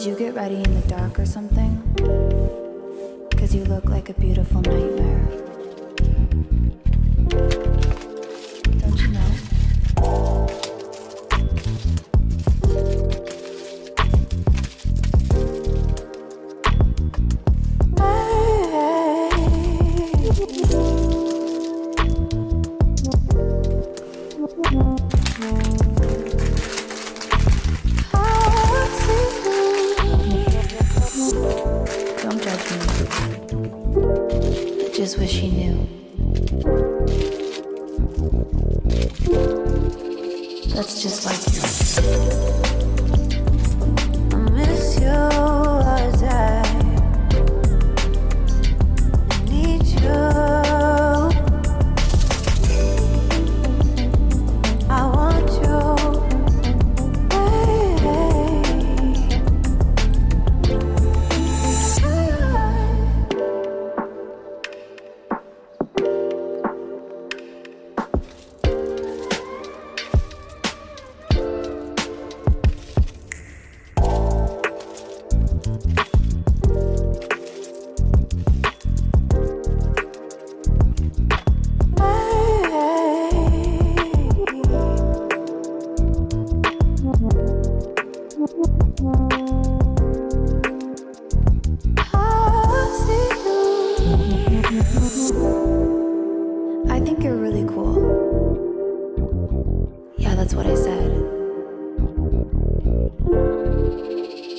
Did you get ready in the dark or something? 'Cause you look like a beautiful nightmare. Don't you know? Don't judge me. I just wish he knew. That's just like you. I miss you as I need you. I want you. I think you're really cool. Yeah, that's what I said.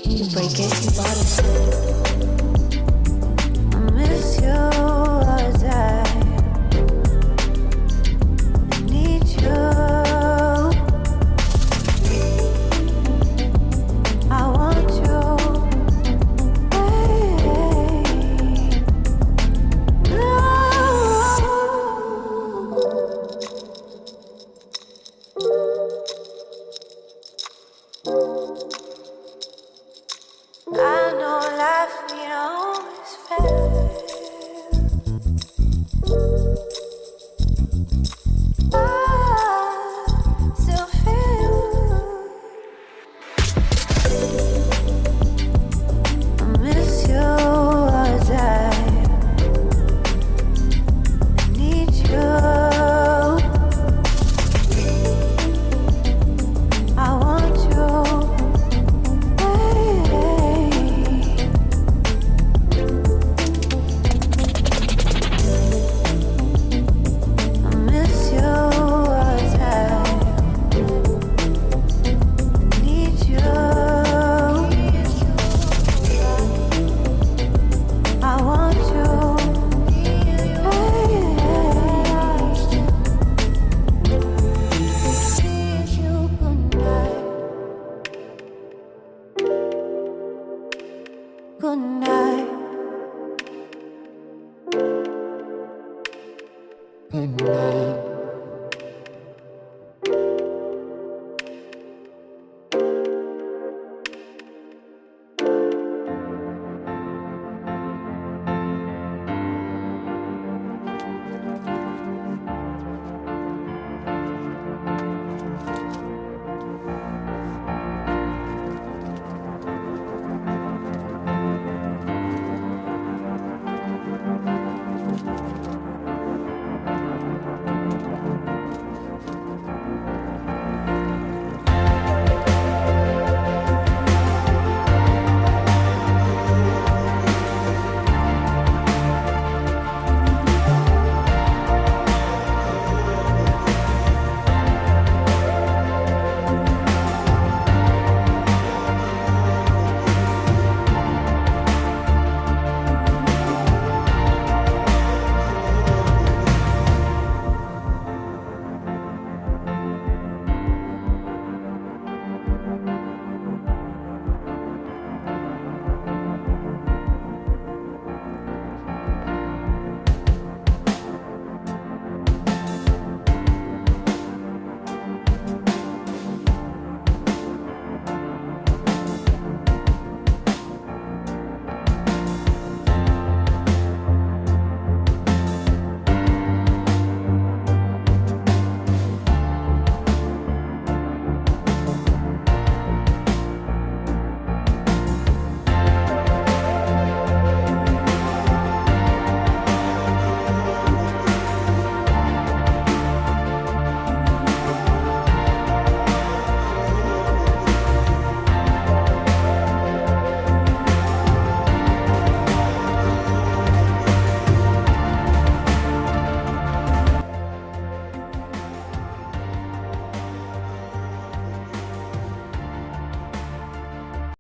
You break it, you bought it. I miss you as I need you. I want you. I know life ain't always fair. I still feel I miss you as I need you. I want you. Good night. Good night.